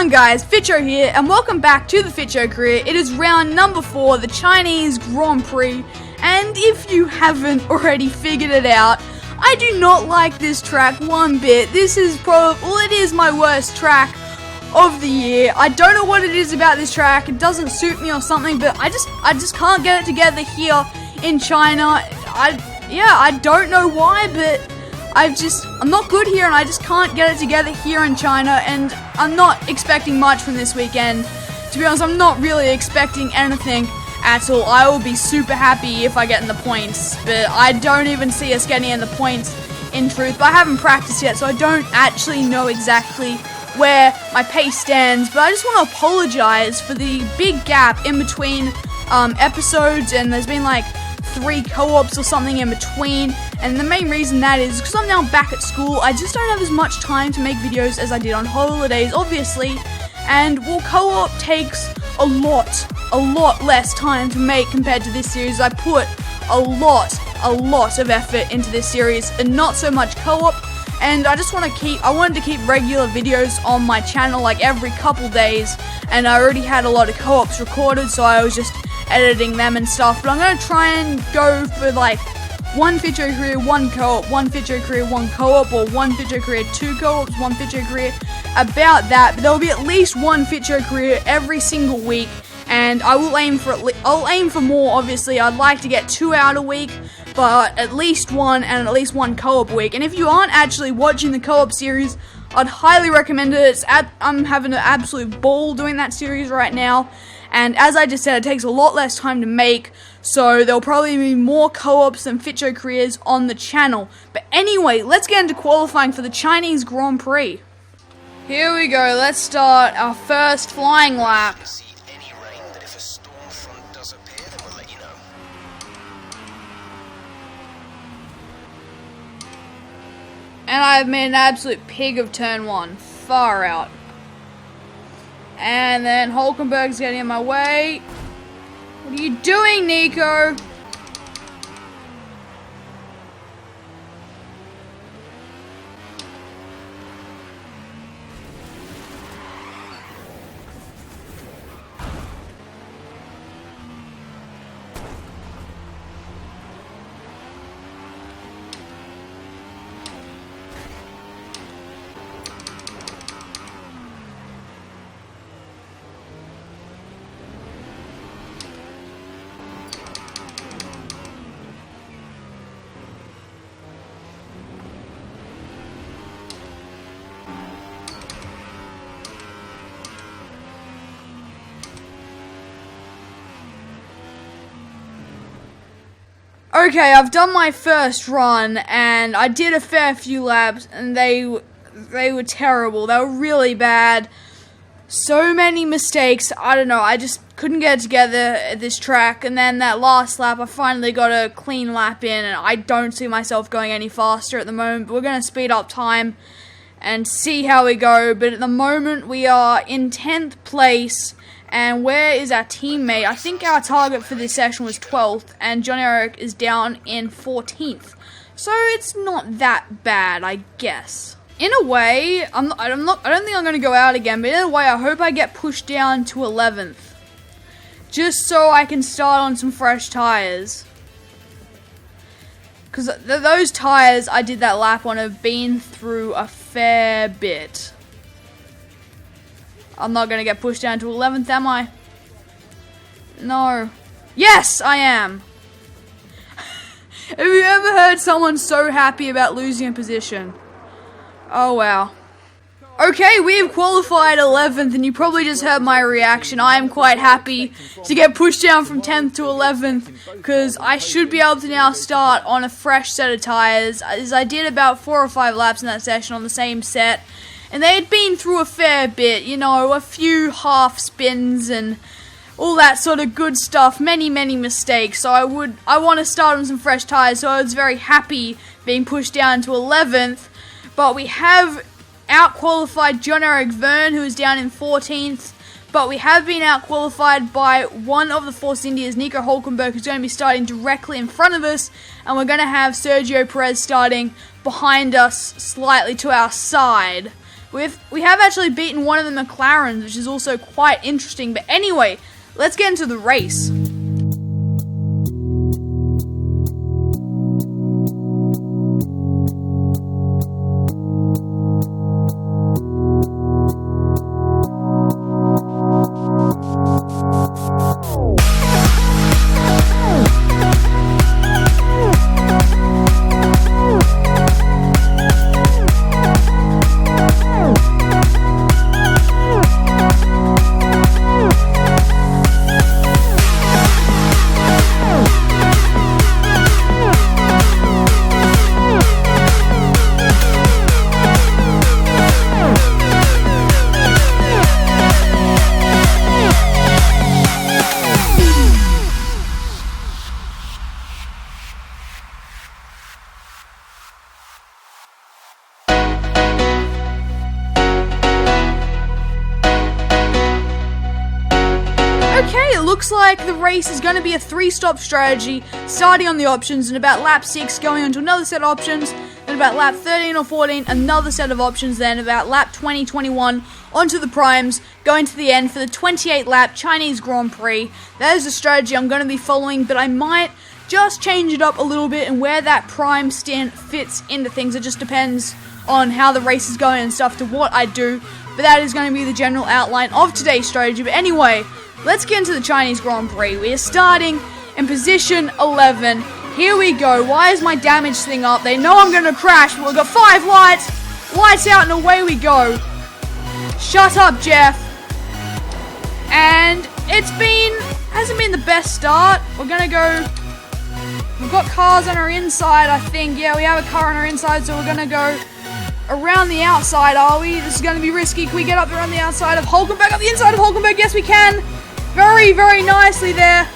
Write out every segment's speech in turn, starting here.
on guys, Fitcho here, and welcome back to the Fitcho Career. It is round number 4, the Chinese Grand Prix, and if you haven't already figured it out, I do not like this track one bit. This is it is my worst track of the year. I don't know what it is about this track, it doesn't suit me or something, but I just can't get it together here in China. I don't know why, but I'm not good here and I just can't get it together here in China, and I'm not expecting much from this weekend. To be honest, I'm not really expecting anything at all. I will be super happy if I get in the points, but I don't even see us getting in the points in truth. But I haven't practiced yet, so I don't actually know exactly where my pace stands. But I just want to apologize for the big gap in between episodes, and there's been like 3 co-ops or something in between, and the main reason that is because I'm now back at school. I just don't have as much time to make videos as I did on holidays, obviously, and well, co-op takes a lot less time to make compared to this series. I put a lot of effort into this series and not so much co-op, and I wanted to keep regular videos on my channel like every couple days, and I already had a lot of co-ops recorded, so I was just editing them and stuff. But I'm going to try and go for like 1 Fitcho Career, 1 co-op, 1 Fitcho Career, 1 co-op, or 1 Fitcho Career, 2 co-ops, 1 Fitcho Career, about that. But there will be at least 1 Fitcho Career every single week, and I'll aim for more, obviously. I'd like to get 2 out a week, but at least 1, and at least 1 co-op a week. And if you aren't actually watching the co-op series, I'd highly recommend it. I'm having an absolute ball doing that series right now. And as I just said, it takes a lot less time to make, so there'll probably be more co-ops than Fitcho Careers on the channel. But anyway, let's get into qualifying for the Chinese Grand Prix. Here we go, let's start our first flying lap. And I've made an absolute pig of turn 1, far out. And then Hulkenberg's getting in my way. What are you doing, Nico? Okay, I've done my first run, and I did a fair few laps, and they were terrible. They were really bad. So many mistakes. I don't know, I just couldn't get it together at this track, and then that last lap, I finally got a clean lap in, and I don't see myself going any faster at the moment, but we're going to speed up time and see how we go. But at the moment, we are in 10th place. And where is our teammate? I think our target for this session was 12th, and John Eric is down in 14th. So it's not that bad, I guess. In a way, I don't think I'm going to go out again, but in a way, I hope I get pushed down to 11th. Just so I can start on some fresh tires. Because those tires I did that lap on have been through a fair bit. I'm not going to get pushed down to 11th, am I? No. Yes, I am. Have you ever heard someone so happy about losing a position? Oh, wow. Okay, we have qualified 11th, and you probably just heard my reaction. I am quite happy to get pushed down from 10th to 11th, because I should be able to now start on a fresh set of tires, as I did about 4 or 5 laps in that session on the same set. And they had been through a fair bit, you know, a few half spins and all that sort of good stuff, many mistakes. So I want to start on some fresh tires, so I was very happy being pushed down to 11th. But we have out-qualified John-Eric Vergne, who is down in 14th. But we have been out-qualified by one of the Force Indias, Nico Hulkenberg, who's going to be starting directly in front of us. And we're going to have Sergio Perez starting behind us, slightly to our side. We have actually beaten one of the McLarens, which is also quite interesting. But anyway, let's get into the race. Looks like the race is going to be a 3-stop strategy, starting on the options, and about lap 6 going on to another set of options, then about lap 13 or 14 another set of options, then about lap 20, 21 onto the primes, going to the end for the 28 lap Chinese Grand Prix. That is the strategy I'm going to be following, but I might just change it up a little bit and where that prime stint fits into things. It just depends on how the race is going and stuff to what I do, but that is going to be the general outline of today's strategy. But anyway, let's get into the Chinese Grand Prix. We are starting in position 11. Here we go. Why is my damage thing up? They know I'm going to crash, but we've got 5 lights. Lights out and away we go. Shut up, Jeff. And hasn't been the best start. We're going to go, we've got cars on our inside, I think. Yeah, we have a car on our inside, so we're going to go around the outside, are we? This is going to be risky. Can we get up around the outside of Hulkenberg? Up the inside of Hulkenberg? Yes, we can. Very, very nicely there.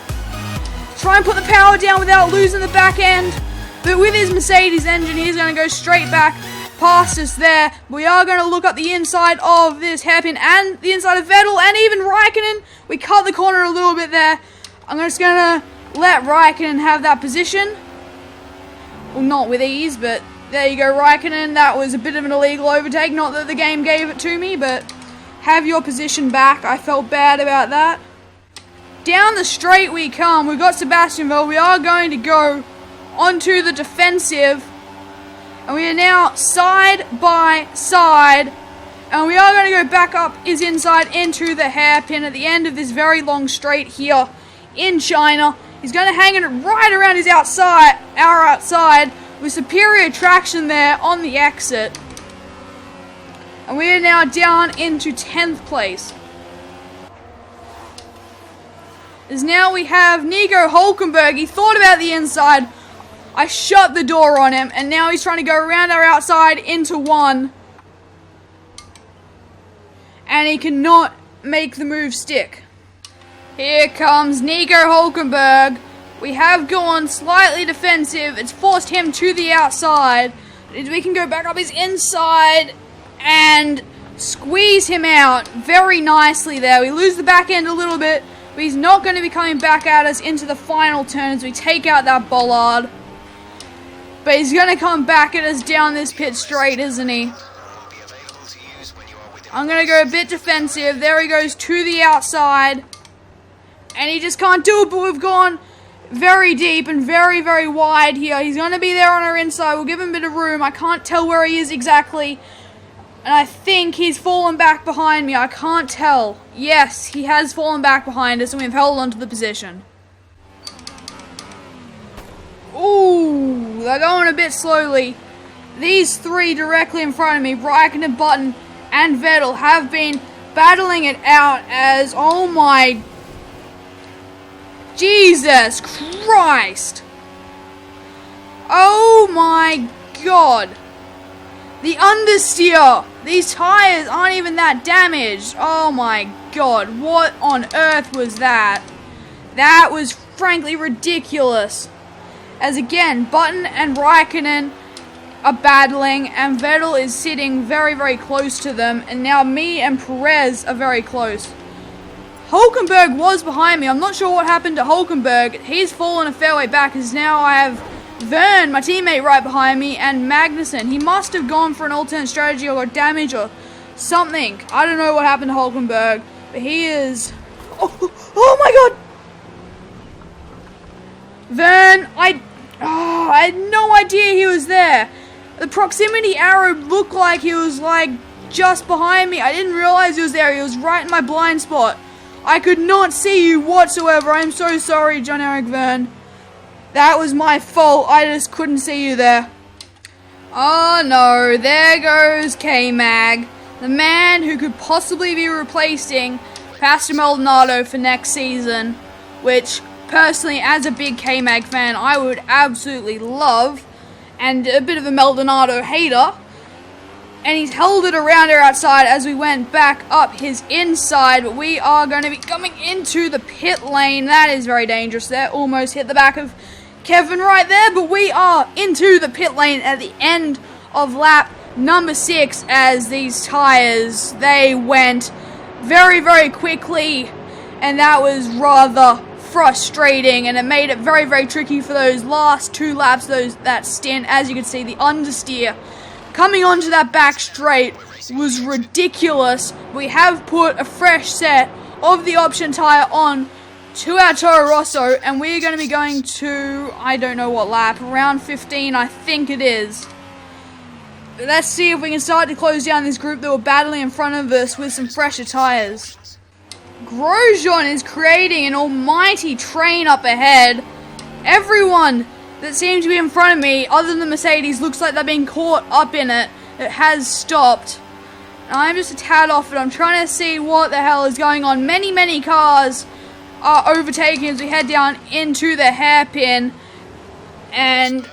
Try and put the power down without losing the back end. But with his Mercedes engine, he's going to go straight back past us there. We are going to look up the inside of this hairpin and the inside of Vettel and even Raikkonen. We cut the corner a little bit there. I'm just going to let Raikkonen have that position. Well, not with ease, but there you go, Raikkonen. That was a bit of an illegal overtake. Not that the game gave it to me, but have your position back. I felt bad about that. Down the straight we come. We've got Sebastian Vettel. We are going to go onto the defensive. And we are now side by side. And we are going to go back up his inside into the hairpin at the end of this very long straight here in China. He's going to hang it right around his outside, our outside, with superior traction there on the exit. And we are now down into 10th place. As now we have Nico Hulkenberg. He thought about the inside. I shut the door on him, and now he's trying to go around our outside into 1. And he cannot make the move stick. Here comes Nico Hulkenberg. We have gone slightly defensive. It's forced him to the outside. We can go back up his inside and squeeze him out very nicely there. We lose the back end a little bit, but he's not going to be coming back at us into the final turn as we take out that bollard. But he's going to come back at us down this pit straight, isn't he? I'm going to go a bit defensive. There he goes to the outside. And he just can't do it, but we've gone very deep and very, very wide here. He's going to be there on our inside. We'll give him a bit of room. I can't tell where he is exactly. And I think he's fallen back behind me. I can't tell. Yes, he has fallen back behind us, and we've held on to the position. Ooh, they're going a bit slowly. These 3 directly in front of me, Raikkonen, Button, and Vettel, have been battling it out as, oh my Jesus Christ. Oh my God. The understeer. These tires aren't even that damaged. Oh my God. What on earth was that? That was frankly ridiculous. As again, Button and Raikkonen are battling, and Vettel is sitting very, very close to them, and now me and Perez are very close. Hulkenberg was behind me. I'm not sure what happened to Hulkenberg. He's fallen a fair way back, as now I have Vern, my teammate, right behind me, and Magnussen. He must have gone for an alternate strategy or got damage or something. I don't know what happened to Hulkenberg, but he is... Oh my god! Then, I had no idea he was there. The proximity arrow looked like he was, like, just behind me. I didn't realize he was there. He was right in my blind spot. I could not see you whatsoever. I'm so sorry, Jon-Erik Vergne. That was my fault. I just couldn't see you there. Oh no, there goes K-Mag. The man who could possibly be replacing Pastor Maldonado for next season. Which, personally, as a big K-Mag fan, I would absolutely love. And a bit of a Maldonado hater. And he's held it around our outside as we went back up his inside. But we are going to be coming into the pit lane. That is very dangerous there. Almost hit the back of Kevin right there. But we are into the pit lane at the end of lap number 6. As these tires, they went very, very quickly. And that was rather frustrating. And it made it very, very tricky for those last 2 laps. That stint, as you can see, the understeer coming onto that back straight was ridiculous. We have put a fresh set of the option tyre on to our Toro Rosso, and we're going to be going to, I don't know what lap, around 15 I think it is. Let's see if we can start to close down this group that were battling in front of us with some fresher tyres. Grosjean is creating an almighty train up ahead. Everyone that seems to be in front of me, other than Mercedes, looks like they're being caught up in it. It has stopped. I'm just a tad off it. I'm trying to see what the hell is going on. Many, many cars are overtaking as we head down into the hairpin. And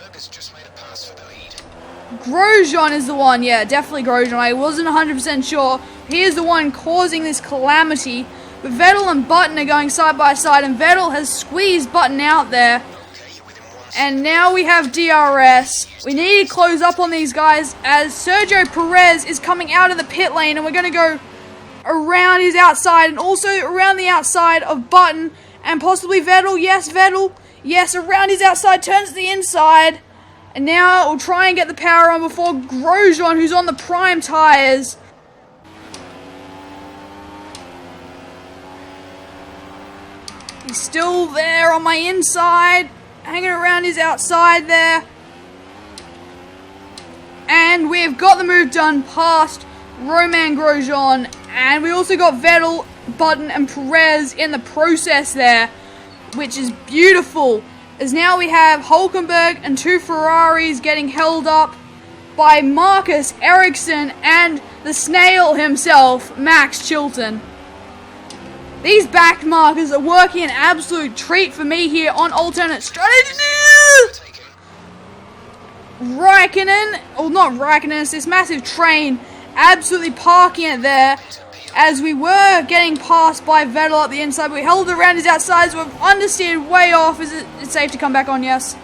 Grosjean is the one. Yeah, definitely Grosjean. I wasn't 100% sure. He is the one causing this calamity. But Vettel and Button are going side by side, and Vettel has squeezed Button out there. And now we have DRS. We need to close up on these guys as Sergio Perez is coming out of the pit lane, and we're going to go around his outside and also around the outside of Button and possibly Vettel. Yes, Vettel. Yes, around his outside, turns to the inside. And now we'll try and get the power on before Grosjean, who's on the prime tyres. He's still there on my inside. Hanging around his outside there. And we've got the move done past Romain Grosjean. And we also got Vettel, Button and Perez in the process there. Which is beautiful. As now we have Hulkenberg and 2 Ferraris getting held up by Marcus Ericsson and the snail himself, Max Chilton. These back markers are working an absolute treat for me here on alternate strategy. Raikkonen, or not Raikkonen, it's this massive train absolutely parking it there as we were getting passed by Vettel at the inside. We held around his outside, so we've understeered way off. Is it safe to come back on? Yes.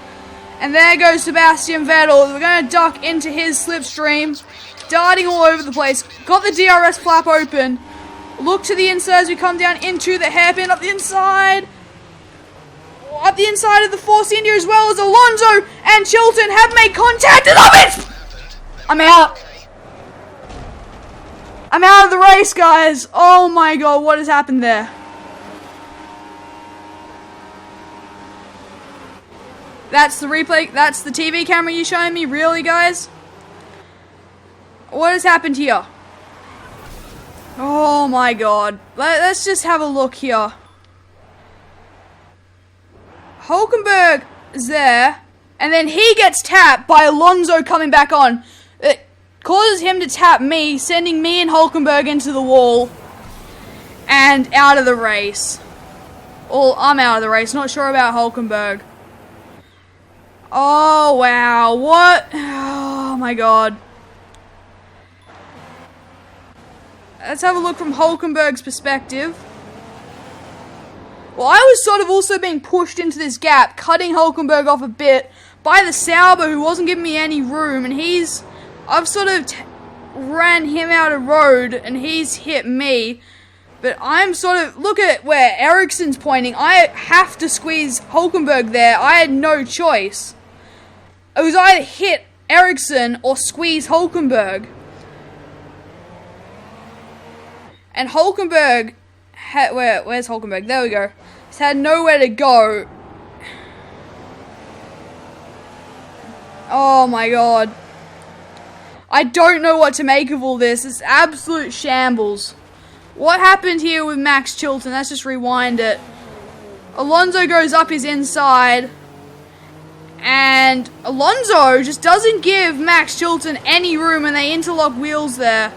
And there goes Sebastian Vettel. We're going to duck into his slipstream, darting all over the place. Got the DRS flap open. Look to the inside as we come down into the hairpin up the inside. Up the inside of the Force India as well as Alonso and Chilton have made contact. And I'm out. I'm out of the race, guys. Oh my god, what has happened there? That's the replay. That's the TV camera you're showing me? Really, guys? What has happened here? Oh my god. Let's just have a look here. Hulkenberg is there. And then he gets tapped by Alonso coming back on. It causes him to tap me, sending me and Hulkenberg into the wall. And out of the race. Well, I'm out of the race. Not sure about Hulkenberg. Oh, wow. What? Oh my god. Let's have a look from Hulkenberg's perspective. Well, I was sort of also being pushed into this gap, cutting Hulkenberg off a bit by the Sauber, who wasn't giving me any room, and I've sort of ran him out of road, and he's hit me. But I'm sort of, look at where Ericsson's pointing. I have to squeeze Hulkenberg there. I had no choice. It was either hit Ericsson or squeeze Hulkenberg. And Hulkenberg, where's Hulkenberg? There we go. He's had nowhere to go. Oh my god. I don't know what to make of all this. It's absolute shambles. What happened here with Max Chilton? Let's just rewind it. Alonso goes up his inside. And Alonso just doesn't give Max Chilton any room, and they interlock wheels there.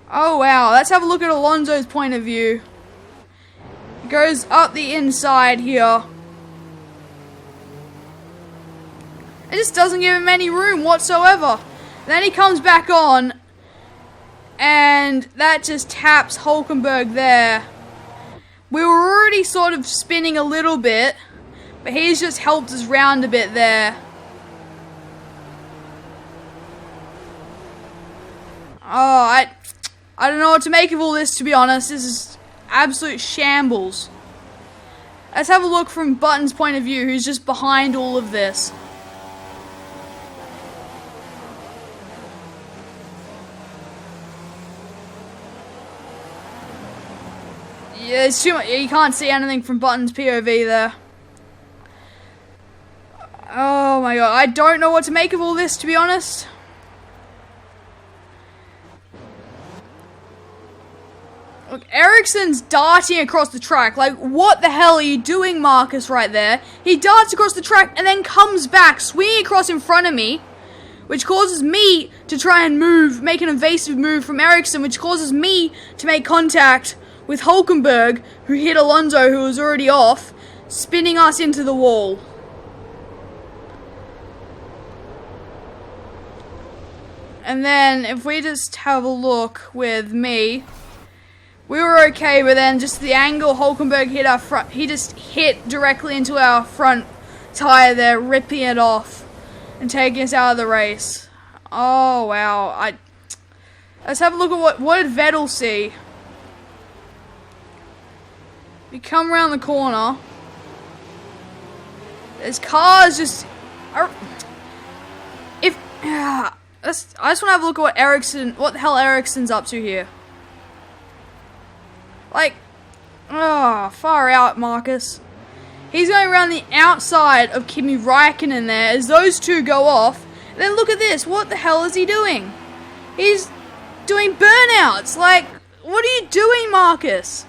Oh wow, let's have a look at Alonso's point of view. He goes up the inside here. It just doesn't give him any room whatsoever. Then he comes back on, and that just taps Hulkenberg there. We were already sort of spinning a little bit, but he's just helped us round a bit there. Oh, I don't know what to make of all this, to be honest. This is absolute shambles. Let's have a look from Button's point of view, who's just behind all of this. Yeah, it's too much. You can't see anything from Button's POV there. Oh my god, I don't know what to make of all this, to be honest. Look, Ericsson's darting across the track. Like, what the hell are you doing, Marcus, right there? He darts across the track and then comes back, swinging across in front of me, which causes me to try and move, make an evasive move from Ericsson, which causes me to make contact with Hulkenberg, who hit Alonso, who was already off, spinning us into the wall. And then, if we just have a look with me, we were okay, but then just the angle Hulkenberg hit our front, he just hit directly into our front tyre there, ripping it off and taking us out of the race. Oh wow, let's have a look at what did Vettel see? We come around the corner. There's cars just. I just want to have a look at what the hell Ericsson's up to here. Like, far out, Marcus. He's going around the outside of Kimi Räikkönen there as those two go off. And then look at this. What the hell is he doing? He's doing burnouts. Like, what are you doing, Marcus?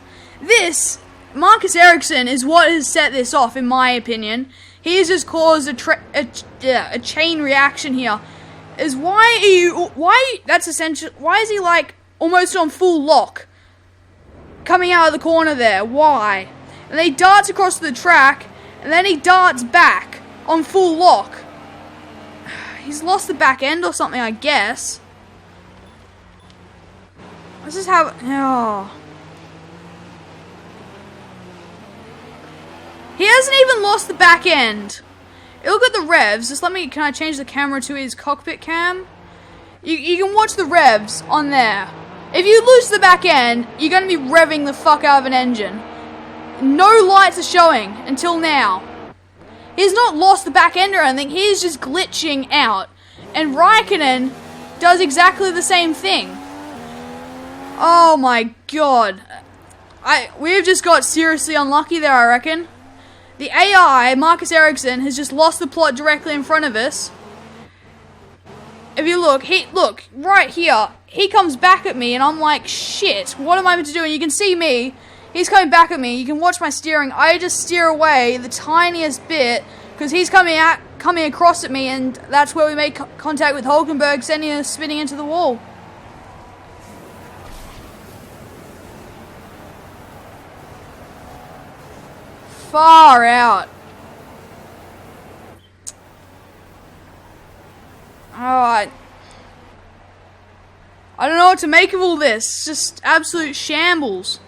Marcus Ericsson is what has set this off, in my opinion. He has just caused a chain reaction here. Why is he like almost on full lock? Coming out of the corner there. Why? And then he darts across the track, and then he darts back on full lock. He's lost the back end or something, I guess. Let's just have... He hasn't even lost the back end. Look at the revs. Can I change the camera to his cockpit cam? You can watch the revs on there. If you lose the back end, you're going to be revving the fuck out of an engine. No lights are showing until now. He's not lost the back end or anything. He's just glitching out. And Räikkönen does exactly the same thing. Oh my god. We've just got seriously unlucky there, I reckon. The AI, Marcus Ericsson, has just lost the plot directly in front of us. If you look, right here, he comes back at me and I'm like, shit, what am I meant to do? And you can see me, he's coming back at me, you can watch my steering, I just steer away the tiniest bit, because he's coming across at me, and that's where we make contact with Hulkenberg, sending us spinning into the wall. Far out. Alright. I don't know what to make of all this. It's just absolute shambles.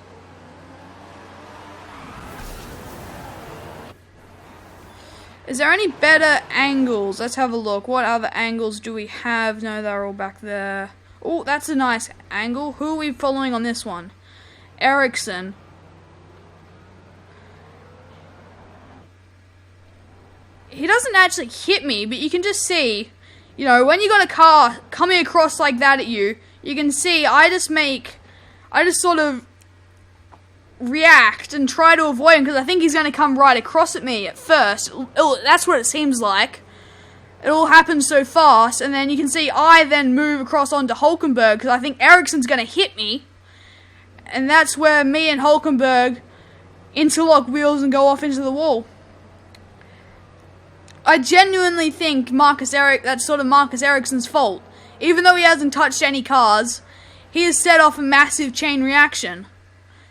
Is there any better angles? Let's have a look. What other angles do we have? No, they're all back there. Oh, that's a nice angle. Who are we following on this one? Ericsson. He doesn't actually hit me, but you can just see, you know, when you got a car coming across like that at you, you can see I I just sort of react and try to avoid him because I think he's going to come right across at me at first. That's what it seems like. It all happens so fast, and then you can see I then move across onto Hulkenberg because I think Ericsson's going to hit me. And that's where me and Hulkenberg interlock wheels and go off into the wall. I genuinely think that's sort of Marcus Ericsson's fault. Even though he hasn't touched any cars, he has set off a massive chain reaction.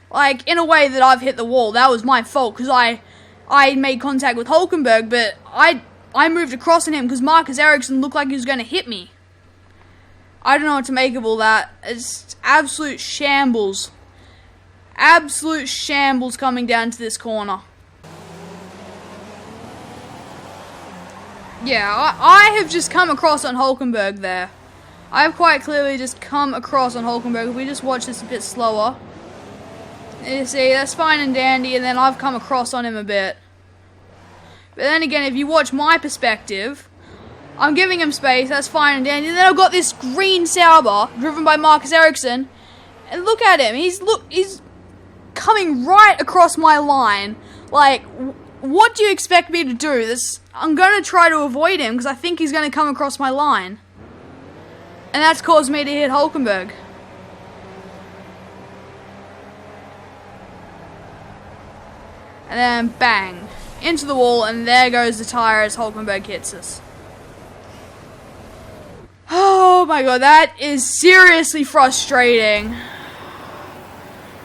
Like, in a way that I've hit the wall. That was my fault, because I made contact with Hulkenberg, but I moved across on him because Marcus Ericsson looked like he was going to hit me. I don't know what to make of all that. It's absolute shambles. Absolute shambles coming down to this corner. Yeah, I have just come across on Hulkenberg there. I have quite clearly just come across on Hulkenberg. If we just watch this a bit slower. You see, that's fine and dandy, and then I've come across on him a bit. But then again, if you watch my perspective, I'm giving him space, that's fine and dandy. And then I've got this green Sauber, driven by Marcus Ericsson. And look at him, he's coming right across my line. Like, what do you expect me to do? I'm going to try to avoid him, because I think he's going to come across my line. And that's caused me to hit Hulkenberg. And then bang, into the wall, and there goes the tyre as Hulkenberg hits us. Oh my god, that is seriously frustrating.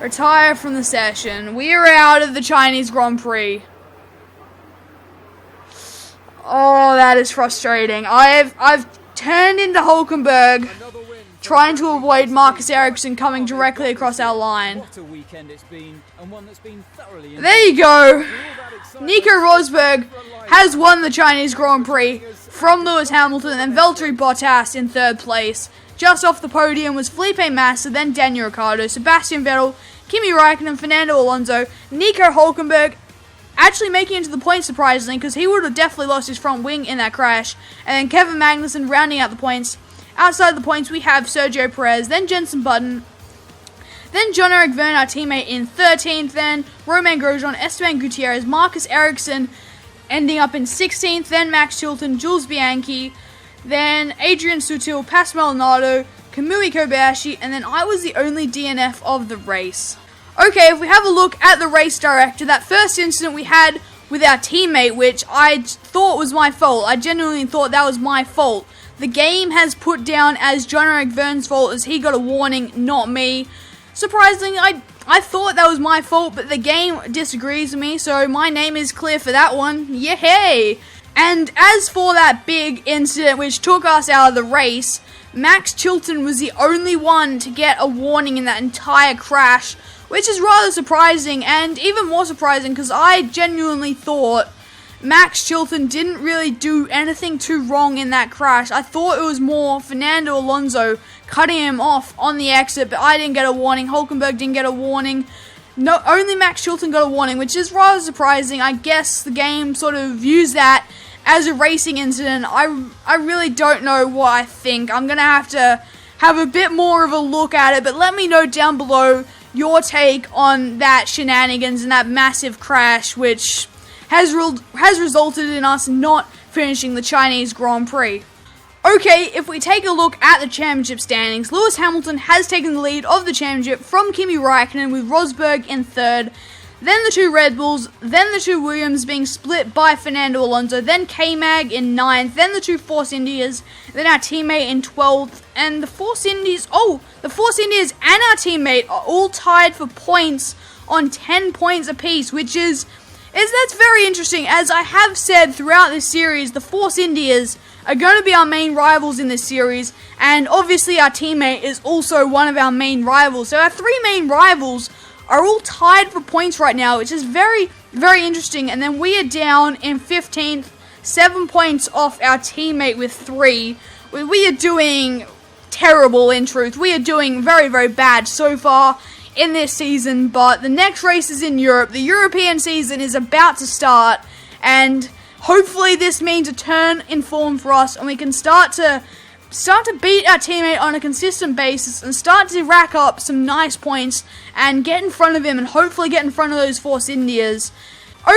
Retire from the session. We are out of the Chinese Grand Prix. Oh, that is frustrating. I've turned into Hulkenberg, trying to avoid Marcus Ericsson coming directly across our line. There you go. Nico Rosberg has won the Chinese Grand Prix from Lewis Hamilton and Valtteri Bottas in third place. Just off the podium was Felipe Massa, then Daniil Ricciardo, Sebastian Vettel, Kimi Räikkönen, Fernando Alonso, Nico Hulkenberg actually making it to the points surprisingly, because he would have definitely lost his front wing in that crash, and then Kevin Magnussen rounding out the points. Outside the points we have Sergio Perez, then Jenson Button, then Jean-Eric Vergne, our teammate, in 13th, then Romain Grosjean, Esteban Gutierrez, Marcus Ericsson ending up in 16th, then Max Chilton, Jules Bianchi, then Adrian Sutil, Pascal Maldonado, Kamui Kobayashi, and then I was the only DNF of the race. Okay, if we have a look at the race director, that first incident we had with our teammate, which I thought was my fault, I genuinely thought that was my fault. The game has put down as Jean-Eric Vergne's fault as he got a warning, not me. Surprisingly, I thought that was my fault, but the game disagrees with me, so my name is clear for that one. Yay! And as for that big incident which took us out of the race, Max Chilton was the only one to get a warning in that entire crash, which is rather surprising, and even more surprising because I genuinely thought Max Chilton didn't really do anything too wrong in that crash. I thought it was more Fernando Alonso cutting him off on the exit, but I didn't get a warning. Hulkenberg didn't get a warning. No, only Max Chilton got a warning, which is rather surprising. I guess the game sort of views that as a racing incident. I really don't know what I think. I'm going to have a bit more of a look at it, but let me know down below your take on that shenanigans and that massive crash, which has resulted in us not finishing the Chinese Grand Prix. Okay, if we take a look at the championship standings, Lewis Hamilton has taken the lead of the championship from Kimi Räikkönen with Rosberg in third, then the two Red Bulls, then the two Williams being split by Fernando Alonso, then K-Mag in 9th, then the two Force Indias, then our teammate in 12th, and the Force Indias and our teammate are all tied for points on 10 points apiece, which that's very interesting. As I have said throughout this series, the Force Indias are going to be our main rivals in this series, and obviously our teammate is also one of our main rivals. So our three main rivals are all tied for points right now, which is very, very interesting. And then we are down in 15th, 7 points off our teammate with 3. We are doing terrible, in truth. We are doing very, very bad so far in this season, but the next race is in Europe. The European season is about to start, and hopefully this means a turn in form for us, and we can start to start to beat our teammate on a consistent basis and start to rack up some nice points and get in front of him and hopefully get in front of those Force Indias.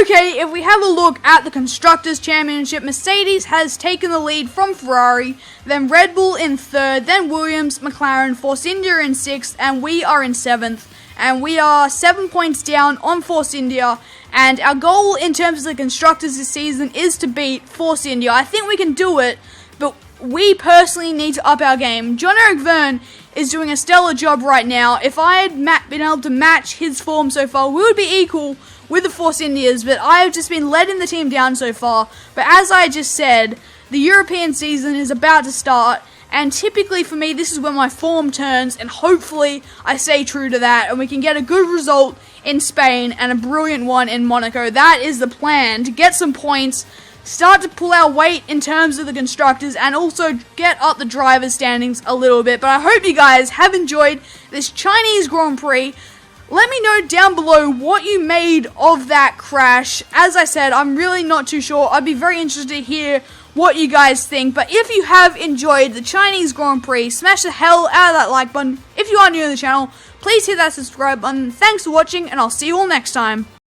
Okay, if we have a look at the Constructors' Championship, Mercedes has taken the lead from Ferrari, then Red Bull in 3rd, then Williams, McLaren, Force India in 6th, and we are in 7th. And we are 7 points down on Force India, and our goal in terms of the Constructors this season is to beat Force India. I think we can do it, but we personally need to up our game. John-Eric Vergne is doing a stellar job right now. If I had been able to match his form so far, we would be equal with the Force Indias, but I have just been letting the team down so far. But as I just said, the European season is about to start, and typically for me, this is when my form turns, and hopefully I stay true to that, and we can get a good result in Spain and a brilliant one in Monaco. That is the plan, to get some points, start to pull our weight in terms of the constructors, and also get up the drivers' standings a little bit. But I hope you guys have enjoyed this Chinese Grand Prix. Let me know down below what you made of that crash. As I said, I'm really not too sure. I'd be very interested to hear what you guys think. But if you have enjoyed the Chinese Grand Prix, smash the hell out of that like button. If you are new to the channel, please hit that subscribe button. Thanks for watching, and I'll see you all next time.